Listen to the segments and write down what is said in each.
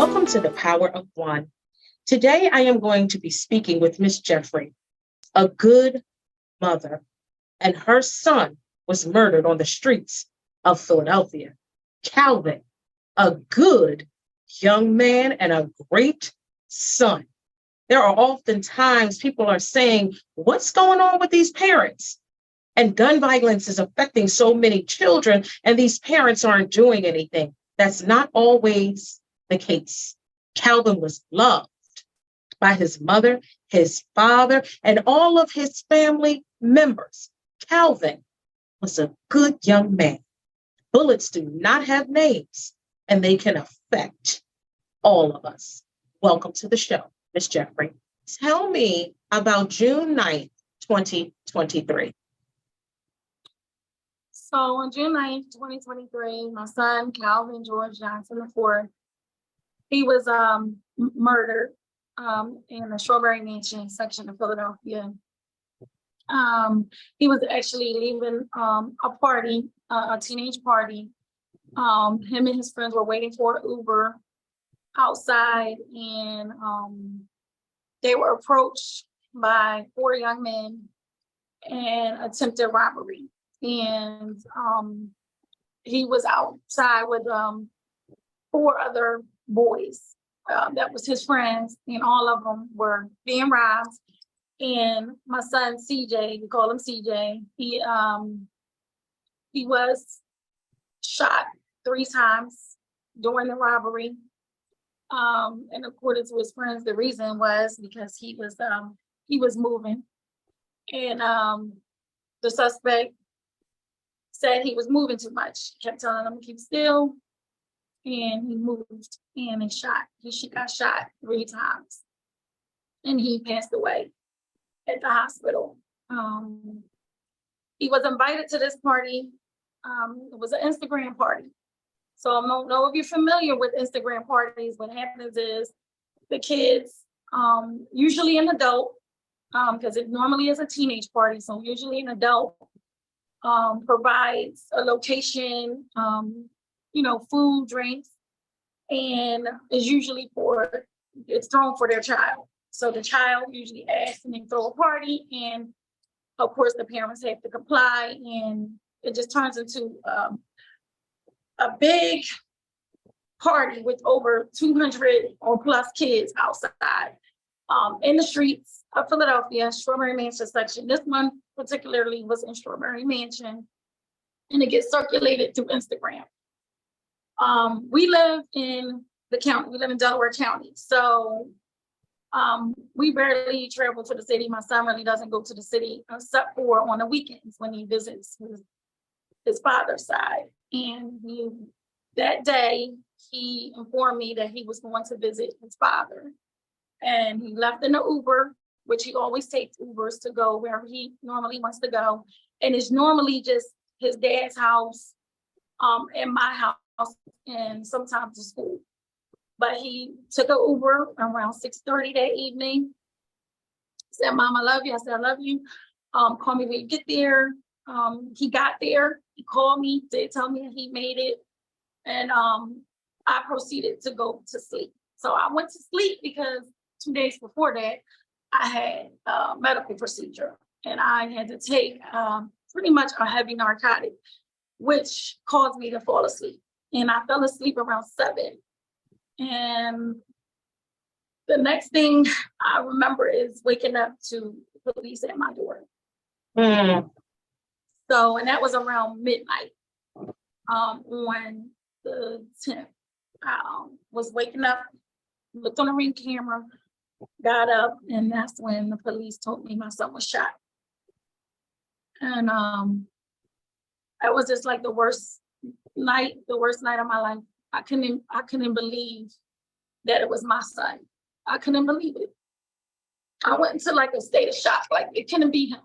Welcome to the Power of One. Today I am going to be speaking with Miss Jeffrey, a good mother, and her son was murdered on the streets of Philadelphia. Calvin, a good young man and a great son. There are often times people are saying, what's going on with these parents? And gun violence is affecting so many children, and these parents aren't doing anything. That's not always the case. Calvin was loved by his mother, his father, and all of his family members. Calvin was a good young man. Bullets do not have names, and they can affect all of us. Welcome to the show, Miss Jeffrey. Tell me about June 9th, 2023. So on June 9th, 2023, my son, Calvin George Johnson IV, he was murdered in the Strawberry Mansion section of Philadelphia. He was actually leaving a party, a teenage party. Him and his friends were waiting for an Uber outside, and they were approached by 4 young men and attempted robbery. And he was outside with 4 other boys. That was his friends, and all of them were being robbed. And my son CJ, we call him CJ, he was shot 3 times during the robbery. And according to his friends, the reason was because he was moving. And the suspect said he was moving too much. He kept telling him to keep still, and he moved, and he got shot 3 times, and he passed away at the hospital. He was invited to this party. It was an Instagram party. So I don't know if you're familiar with Instagram parties. What happens is the kids, usually an adult, because it normally is a teenage party, so usually an adult provides a location, food, drinks, and is usually it's thrown for their child. So the child usually asks and they throw a party, and of course the parents have to comply, and it just turns into a big party with over 200 or plus kids outside in the streets of Philadelphia, Strawberry Mansion section. This one particularly was in Strawberry Mansion, and it gets circulated through Instagram. We live in the county. We live in Delaware County. So we barely travel to the city. My son really doesn't go to the city except for on the weekends when he visits his father's side. And that day, he informed me that he was going to visit his father. And he left in the Uber, which he always takes Ubers to go wherever he normally wants to go. And it's normally just his dad's house, and my house, and sometimes the school. But he took an Uber around 6:30 that evening. Said, "Mom, I love you." I said, "I love you. Call me when you get there." He got there. He called me. They tell me he made it. And I proceeded to go to sleep. So I went to sleep because 2 days before that, I had a medical procedure, and I had to take pretty much a heavy narcotic, which caused me to fall asleep. And I fell asleep around 7. And the next thing I remember is waking up to police at my door. So, and that was around midnight on the 10th. I was waking up, looked on the ring camera, got up, and that's when the police told me my son was shot. And that was just like the worst night of my life. I couldn't believe that it was my son. I couldn't believe it. I went into like a state of shock, like it couldn't be him.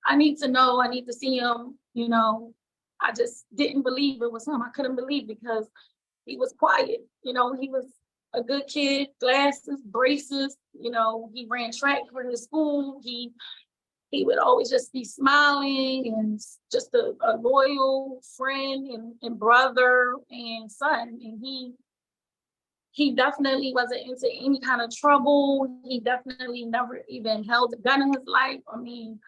I need to know, I need to see him, I just didn't believe it was him. I couldn't believe because he was quiet. He was a good kid, glasses, braces, he ran track for his school. He would always just be smiling and just a loyal friend and brother and son. And He definitely wasn't into any kind of trouble. He definitely never even held a gun in his life. I mean,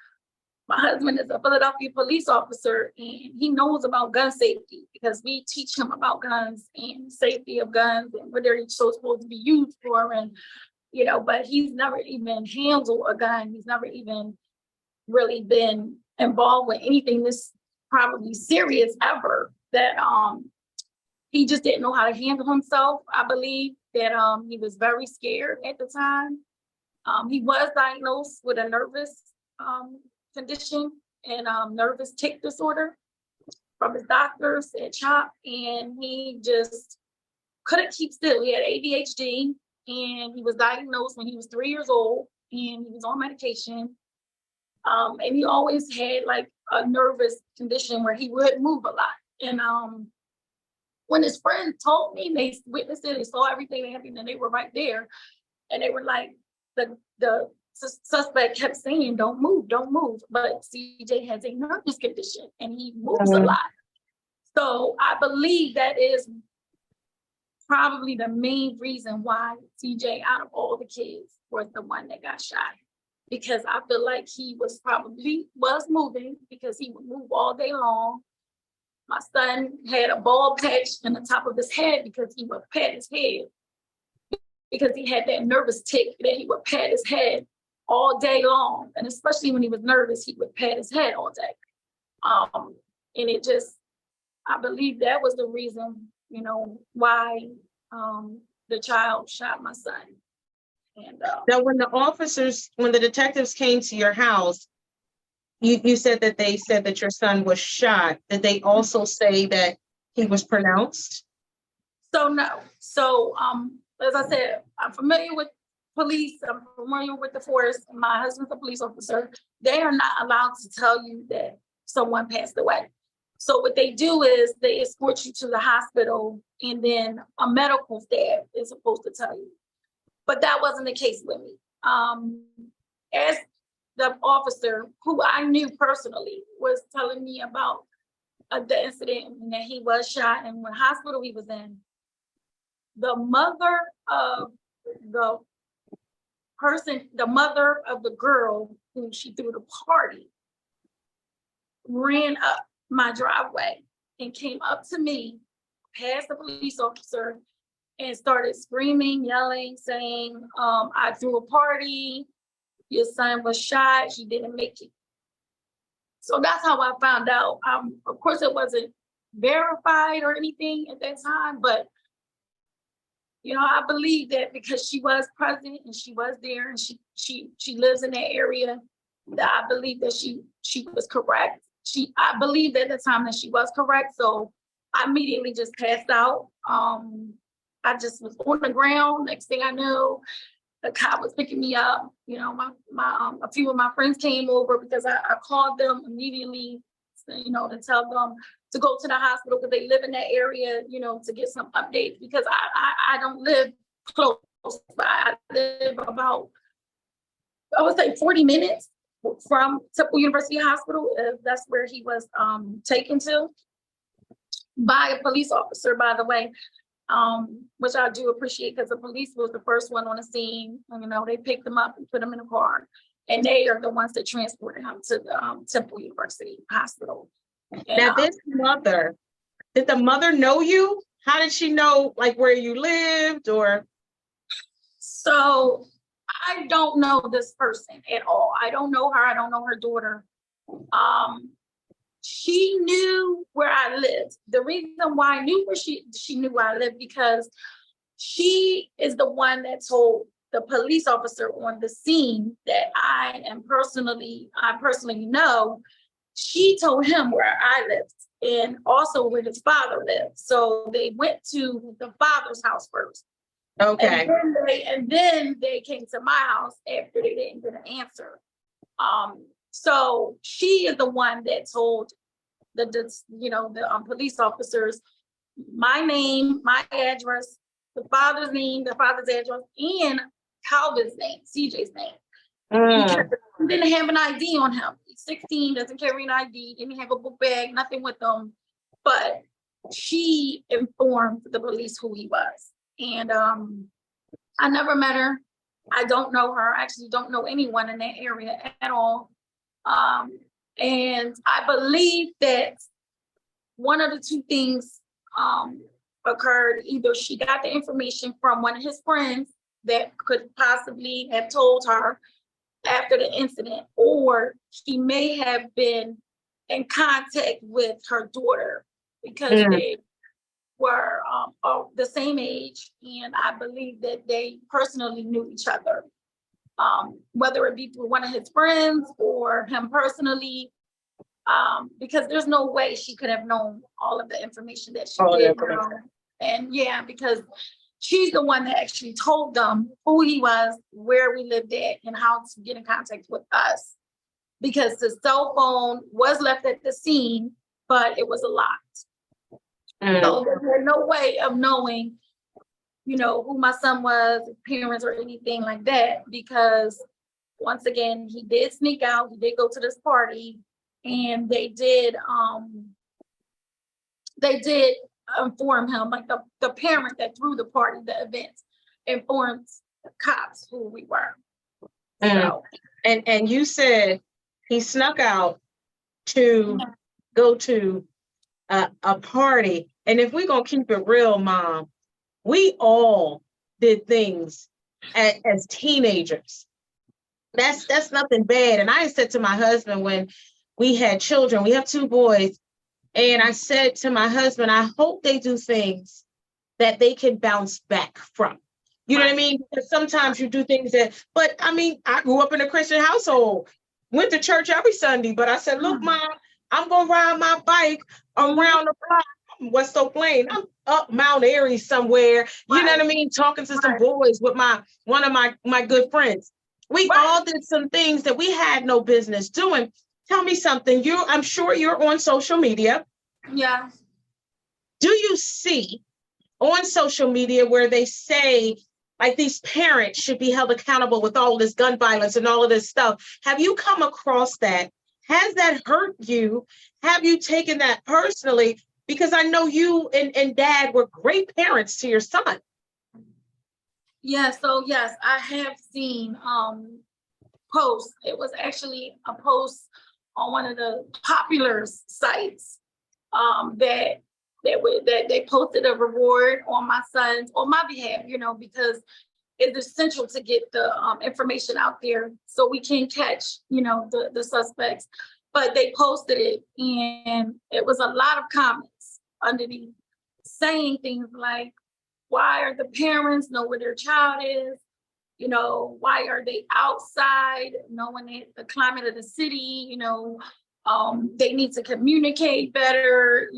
my husband is a Philadelphia police officer, and he knows about gun safety because we teach him about guns and safety of guns and what they're so supposed to be used for. And, but he's never even handled a gun. He's never even really been involved with anything this probably serious ever. That he just didn't know how to handle himself. I believe that he was very scared at the time. He was diagnosed with a nervous condition and nervous tic disorder from his doctors at CHOP, and he just couldn't keep still. He had ADHD, and he was diagnosed when he was 3 years old, and he was on medication. And he always had like a nervous condition where he would move a lot. And when his friends told me, they witnessed it, they saw everything that happened, and they were right there, and they were like, the suspect kept saying, don't move, don't move. But CJ has a nervous condition and he moves a lot. So I believe that is probably the main reason why CJ, out of all the kids, was the one that got shot. Because I feel like he was moving because he would move all day long. My son had a bald patch in the top of his head because he would pat his head. Because he had that nervous tic that he would pat his head all day long. And especially when he was nervous, he would pat his head all day. And it just, I believe that was the reason, why the child shot my son. And now, when the detectives came to your house, you said that they said that your son was shot. Did they also say that he was pronounced? So no. So as I said, I'm familiar with police. I'm familiar with the force. My husband's a police officer. They are not allowed to tell you that someone passed away. So what they do is they escort you to the hospital, and then a medical staff is supposed to tell you. But that wasn't the case with me. As the officer, who I knew personally, was telling me about the incident and that he was shot and what hospital he was in, the mother of the girl who she threw the party, ran up my driveway and came up to me, past the police officer, and started screaming, yelling, saying, I threw a party, your son was shot, he didn't make it. So that's how I found out. Of course, it wasn't verified or anything at that time, but I believe that because she was present and she was there and she lives in that area, that I believe that she was correct. I believed at the time that she was correct. So I immediately just passed out. I just was on the ground. Next thing I know, the cop was picking me up. A few of my friends came over because I called them immediately, to tell them to go to the hospital because they live in that area, to get some updates, because I don't live close by. I live about, I would say 40 minutes from Temple University Hospital. That's where he was taken to by a police officer, by the way, which I do appreciate because the police was the first one on the scene. They picked him up and put him in a car, and they are the ones that transported him to the Temple University Hospital. Now, did the mother know you? How did she know, like, where you lived, or? So I don't know this person at all. I don't know her. I don't know her daughter. She knew where I lived. The reason why I knew where she knew where I lived, because she is the one that told the police officer on the scene that I personally know. She told him where I lived and also where his father lived. So they went to the father's house first. Okay. And then they came to my house after they didn't get an answer. So she is the one that told the police officers my name, my address, the father's name, the father's address, and Calvin's name, CJ's name. Because he didn't have an ID on him. He's 16, doesn't carry an ID, didn't have a book bag, nothing with him. But she informed the police who he was. And I never met her. I don't know her. I actually don't know anyone in that area at all. And I believe that one of the two things occurred. Either she got the information from one of his friends that could possibly have told her after the incident, or she may have been in contact with her daughter because they were the same age, and I believe that they personally knew each other, whether it be through one of his friends or him personally, because there's no way she could have known all of the information that she did know. And yeah, because she's the one that actually told them who he was, where we lived at, and how to get in contact with us. Because the cell phone was left at the scene, but it was locked. So there's no way of knowing, who my son was, his parents, or anything like that. Because once again, he did sneak out. He did go to this party, and they did inform him, like the parent that threw the party, the event, informed the cops who we were. So, and you said he snuck out to go to a party. And if we're gonna keep it real, Mom, we all did things as teenagers. That's nothing bad. And I said to my husband when we had children, we have 2 boys, and I said to my husband, I hope they do things that they can bounce back from. You know what I mean? Because sometimes you do things but I mean, I grew up in a Christian household, went to church every Sunday, but I said, look, Mom, I'm going to ride my bike around the block. I'm West Oak Lane. I'm up Mount Airy somewhere. You know what I mean? Talking to some boys with one of my good friends. We all did some things that we had no business doing. Tell me something. I'm sure you're on social media. Yeah. Do you see on social media where they say, like, these parents should be held accountable with all this gun violence and all of this stuff? Have you come across that? Has that hurt you? Have you taken that personally? Because I know you and Dad were great parents to your son. Yeah, so yes, I have seen posts. It was actually a post on one of the popular sites that they posted a reward on my behalf, because it's essential to get the information out there so we can catch, the suspects. But they posted it, and it was a lot of comments underneath saying things like, why are the parents know where their child is? Why are they outside knowing the climate of the city? They need to communicate better.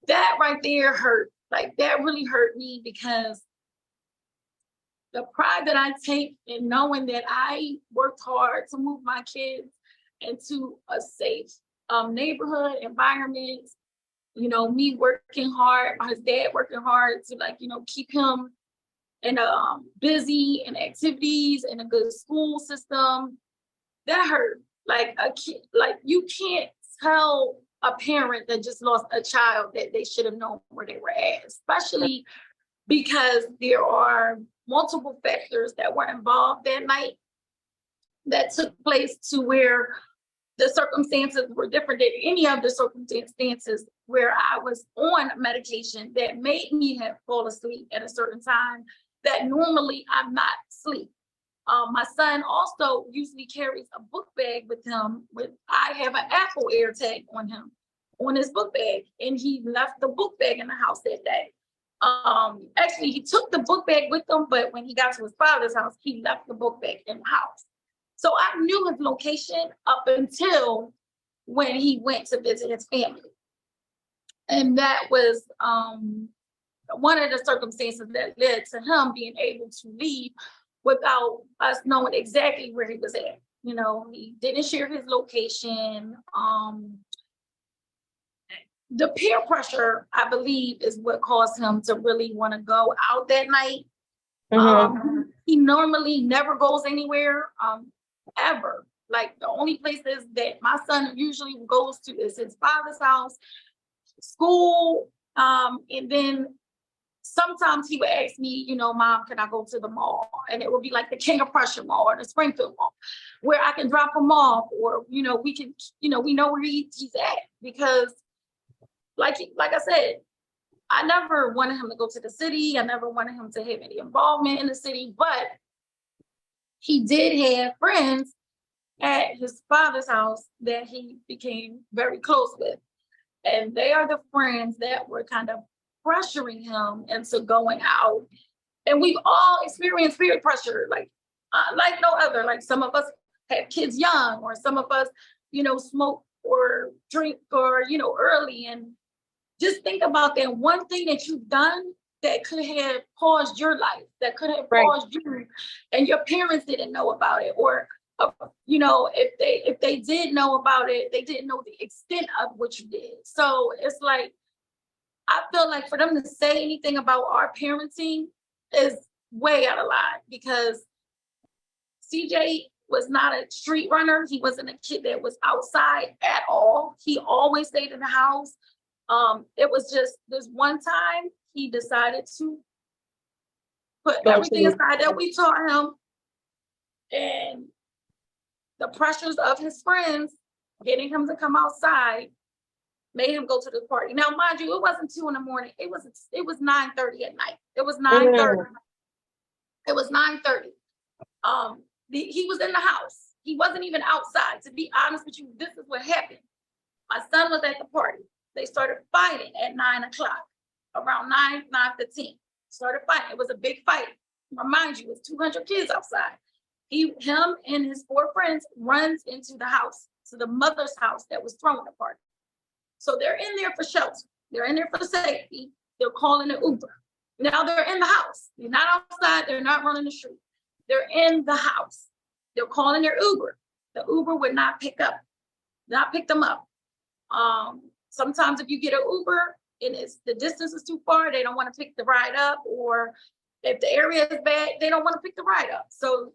That right there hurt. Like, that really hurt me, because the pride that I take in knowing that I worked hard to move my kids into a safe neighborhood environment, me working hard, his dad working hard to keep him in busy in activities and a good school system. That hurt. Like a kid, like, you can't tell a parent that just lost a child that they should have known where they were at, especially because there are multiple factors that were involved that night that took place to where the circumstances were different than any of the circumstances where I was on medication that made me have fall asleep at a certain time that normally I'm not asleep. My son also usually carries a book bag with him. I have an Apple AirTag on him, on his book bag, and he left the book bag in the house that day. Actually, he took the book bag with him, but when he got to his father's house, he left the book bag in the house. So I knew his location up until when he went to visit his family. And that was one of the circumstances that led to him being able to leave without us knowing exactly where he was at. He didn't share his location. The peer pressure, I believe, is what caused him to really want to go out that night. He normally never goes anywhere, ever. Like, the only places that my son usually goes to is his father's house, school, and then sometimes he would ask me, Mom, can I go to the mall? And it would be like the King of Prussia Mall or the Springfield Mall, where I can drop him off, or, we can, we know where he's at. Because like I said, I never wanted him to go to the city. I never wanted him to have any involvement in the city, but he did have friends at his father's house that he became very close with. And they are the friends that were kind of pressuring him into going out. And we've all experienced peer pressure, like no other. Like some of us have kids young, or some of us, smoke or drink, or, early. And just think about that one thing that you've done that could have paused your life, that could have paused you, and your parents didn't know about it. Or if they did know about it, they didn't know the extent of what you did. So it's like, I feel like for them to say anything about our parenting is way out of line, because CJ was not a street runner. He wasn't a kid that was outside at all. He always stayed in the house. It was just this one time he decided to put everything aside that we taught him, and the pressures of his friends getting him to come outside made him go to the party. Now, mind you, it wasn't 2 a.m. It was 9:30 at night. It was 9:30. It was 9:30. He was in the house. He wasn't even outside. To be honest with you, this is what happened. My son was at the party. They started fighting at 9 o'clock, around 9:15. Started fighting. It was a big fight. Remind you, it was 200 kids outside. Him and his 4 friends runs into the house, to the mother's house that was throwing the party. So they're in there for shelter. They're in there for safety. They're calling an Uber. Now they're in the house. They're not outside. They're not running the street. They're in the house. They're calling their Uber. The Uber would not pick them up. Sometimes if you get an Uber and the distance is too far, they don't want to pick the ride up, or if the area is bad, they don't want to pick the ride up. So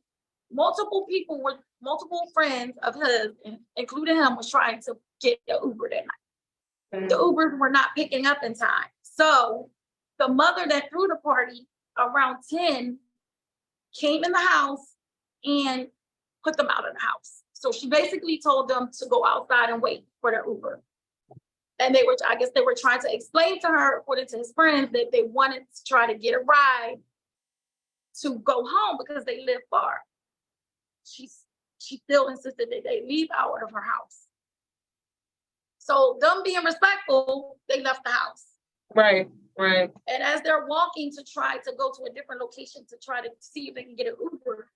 multiple friends of his, including him, was trying to get the Uber that night. The Ubers were not picking up in time. So the mother that threw the party around 10 came in the house and put them out of the house. So she basically told them to go outside and wait for their Uber. And I guess they were trying to explain to her, according to his friends, that they wanted to try to get a ride to go home because they live far. She still insisted that they leave out of her house. So them being respectful, they left the house. Right. And as they're walking to try to go to a different location to try to see if they can get an Uber,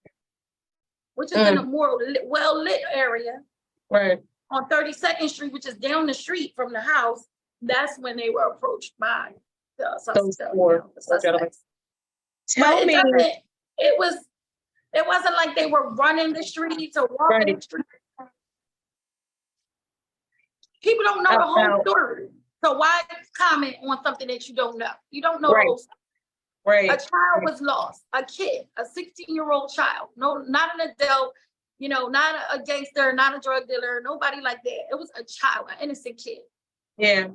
which is in a more well-lit area, right, on 32nd Street, which is down the street from the house, that's when they were approached by the suspects. Tell me. It wasn't like they were running the streets or walking the streets. People don't know the whole story. So why comment on something that you don't know? You don't know the whole story. Right. A child was lost, a kid, a 16-year-old child. No, not an adult, not a gangster, not a drug dealer, nobody like that. It was a child, an innocent kid. Yeah.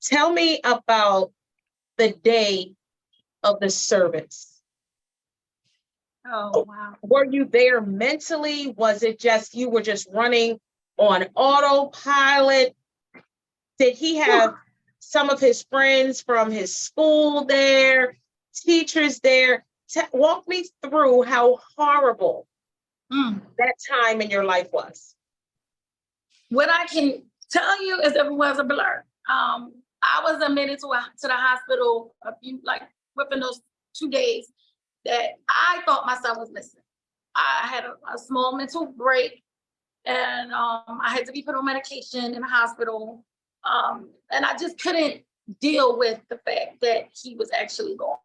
Tell me about the day of the service. Oh, wow. Were you there mentally? Was it just, you were just running on autopilot? Did he have some of his friends from his school there, teachers there? Walk me through how horrible that time in your life was. What I can tell you is it was a blur. I was admitted to the hospital within those 2 days that I thought my son was missing. I had a small mental break, and I had to be put on medication in the hospital. And I just couldn't deal with the fact that he was actually gone.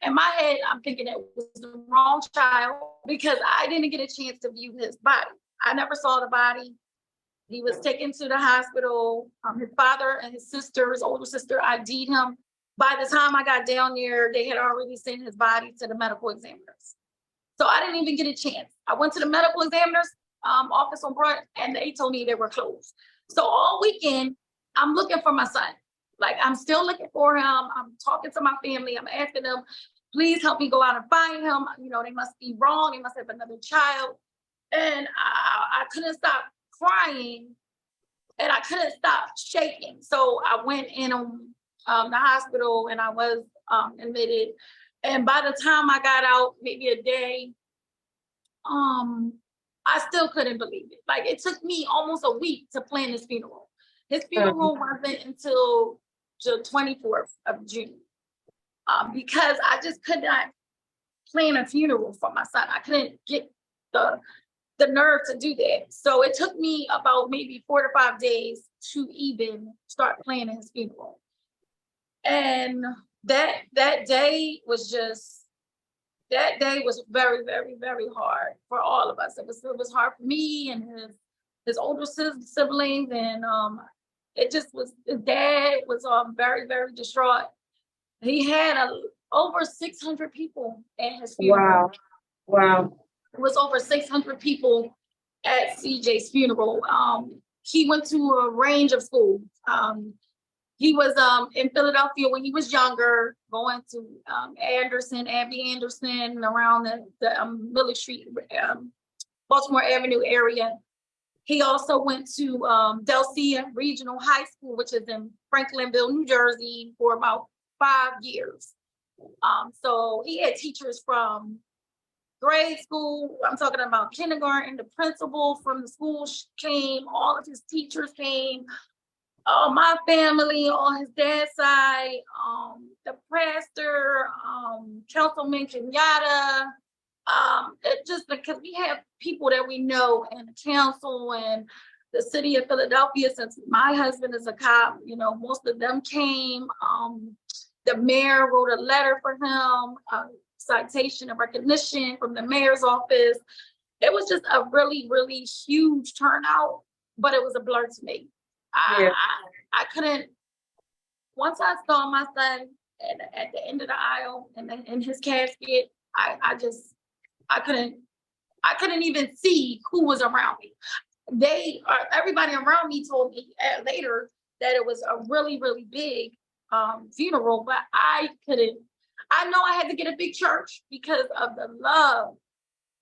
In my head, I'm thinking it was the wrong child because I didn't get a chance to view his body. I never saw the body. He was taken to the hospital. His father and his older sister, ID'd him. By the time I got down there, they had already sent his body to the medical examiners. So I didn't even get a chance. I went to the medical examiner's office on Broad, and they told me they were closed. So all weekend, I'm looking for my son. Like, I'm still looking for him. I'm talking to my family. I'm asking them, please help me go out and find him. You know, they must be wrong. They must have another child. And I couldn't stop crying, and I couldn't stop shaking. So I went in on the hospital, and I was admitted. And by the time I got out, maybe a day, I still couldn't believe it. Like, it took me almost a week to plan his funeral. His funeral wasn't until the 24th of June, because I just could not plan a funeral for my son. I couldn't get the nerve to do that. So it took me about maybe 4 to 5 days to even start planning his funeral. And that day was very, very, very hard for all of us. It was hard for me and his older siblings, and it just was. His dad was very, very distraught. He had over 600 people at his funeral. Wow. It was over 600 people at CJ's funeral. He went to a range of schools. He was in Philadelphia when he was younger, going to Abby Anderson, around the Miller Street, Baltimore Avenue area. He also went to Delcia Regional High School, which is in Franklinville, New Jersey, for about 5 years. So he had teachers from grade school. I'm talking about kindergarten. The principal from the school came. All of his teachers came. My family on his dad's side, the pastor, Councilman Kenyatta. It just because we have people that we know in the council and the city of Philadelphia. Since my husband is a cop, you know, most of them came. The mayor wrote a letter for him, citation of recognition from the mayor's office. It was just a really, really huge turnout, but it was a blur to me. I couldn't, once I saw my son at the end of the aisle and in his casket, I couldn't even see who was around me. Everybody around me told me later that it was a really, really big funeral, but I couldn't. I know I had to get a big church because of the love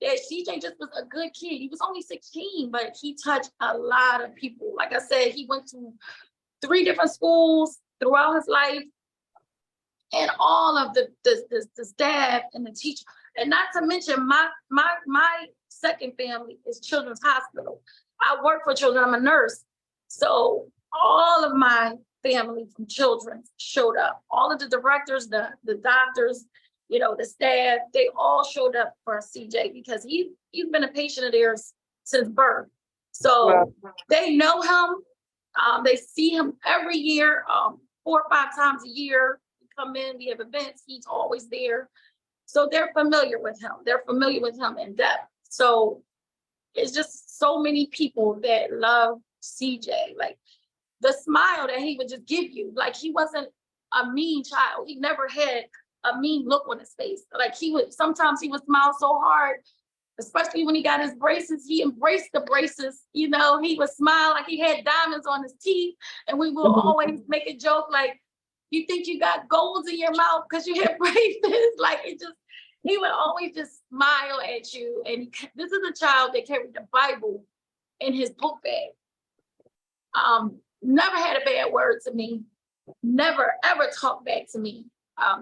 that CJ just was a good kid. He was only 16, but he touched a lot of people. Like I said, he went to 3 different schools throughout his life, and all of the staff and the teacher, and not to mention my second family is Children's Hospital. I work for children. I'm a nurse, so all of my family from Children's showed up. All of the directors, the doctors, you know, the staff, they all showed up for CJ because he's been a patient of theirs since birth. So they know him. They see him every year, 4 or 5 times a year. We come in, we have events, he's always there. So they're familiar with him. They're familiar with him in depth. So it's just so many people that love CJ. Like, the smile that he would just give you, like, he wasn't a mean child. He never had a mean look on his face. Like, sometimes he would smile so hard, especially when he got his braces. He embraced the braces, you know, he would smile like he had diamonds on his teeth. And we will always make a joke like, you think you got golds in your mouth because you had braces? Like, he would always just smile at you. And this is a child that carried the Bible in his book bag. Never had a bad word to me. Never, ever talked back to me.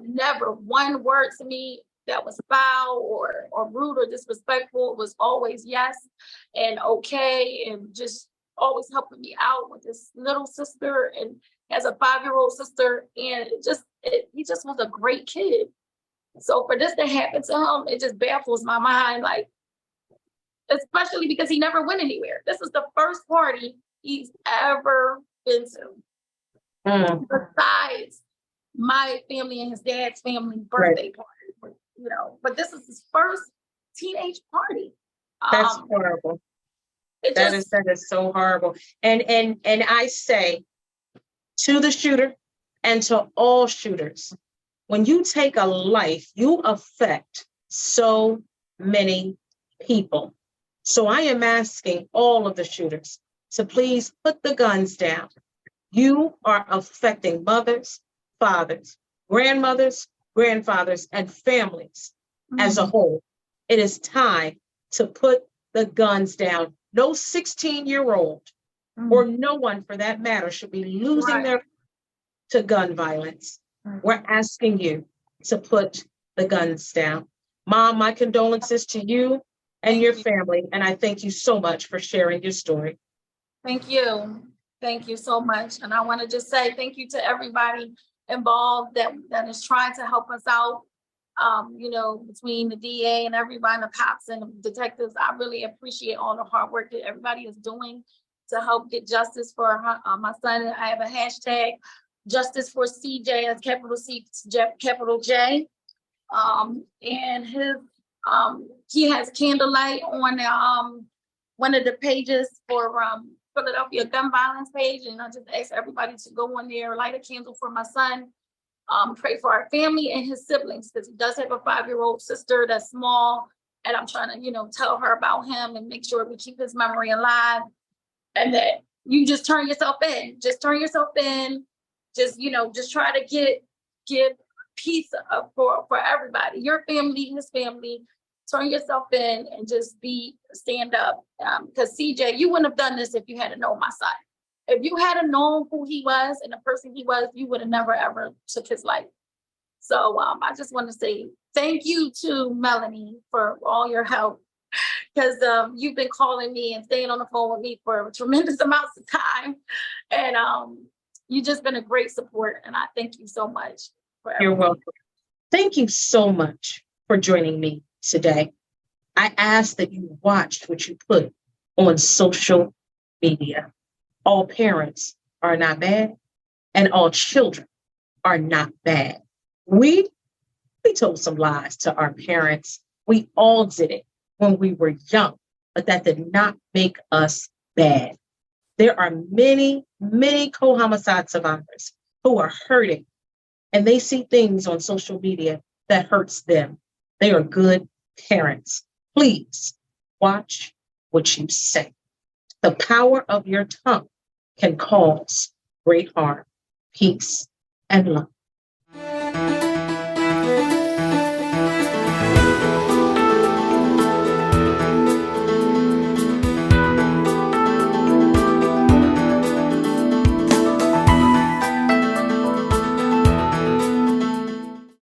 Never one word to me that was foul or rude or disrespectful. It was always yes and okay, and just always helping me out with this little sister, and has a 5-year-old sister, and he just was a great kid. So for this to happen to him, it just baffles my mind, like, especially because he never went anywhere. This is the first party he's ever been to, besides my family and his dad's family birthday party, you know. But this is his first teenage party. That's horrible. That is so horrible. And I say to the shooter and to all shooters, when you take a life, you affect so many people. So I am asking all of the shooters to please put the guns down. You are affecting mothers, fathers, grandmothers, grandfathers, and families as a whole. It is time to put the guns down. No 16-year-old or no one for that matter should be losing Right. their to gun violence. We're asking you to put the guns down. Mom, my condolences to you and your family, and I thank you so much for sharing your story. Thank you. Thank you so much. And I want to just say thank you to everybody involved that is trying to help us out. Between the DA and everybody, the cops and the detectives, I really appreciate all the hard work that everybody is doing to help get justice for my son. I have a hashtag justice for CJ, as capital C, capital J. And he has candlelight on one of the pages for Philadelphia gun violence page, and I just ask everybody to go on there, light a candle for my son, pray for our family and his siblings, because he does have a 5-year-old sister that's small, and I'm trying to tell her about him and make sure we keep his memory alive, and that you just turn yourself in, just try to get peace for everybody, your family, his family. Turn yourself in and just stand up. Because CJ, you wouldn't have done this if you hadn't known my son. If you hadn't known who he was and the person he was, you would have never ever took his life. So I just want to say thank you to Melanie for all your help, because you've been calling me and staying on the phone with me for tremendous amounts of time, and you've just been a great support, and I thank you so much. You're welcome. Thank you so much for joining me today. I ask that you watched what you put on social media. All parents are not bad, and all children are not bad. We told some lies to our parents. We all did it when we were young, but that did not make us bad. There are many, many co-homicide survivors who are hurting, and they see things on social media that hurts them. They are good parents. Please watch what you say. The power of your tongue can cause great harm. Peace and love.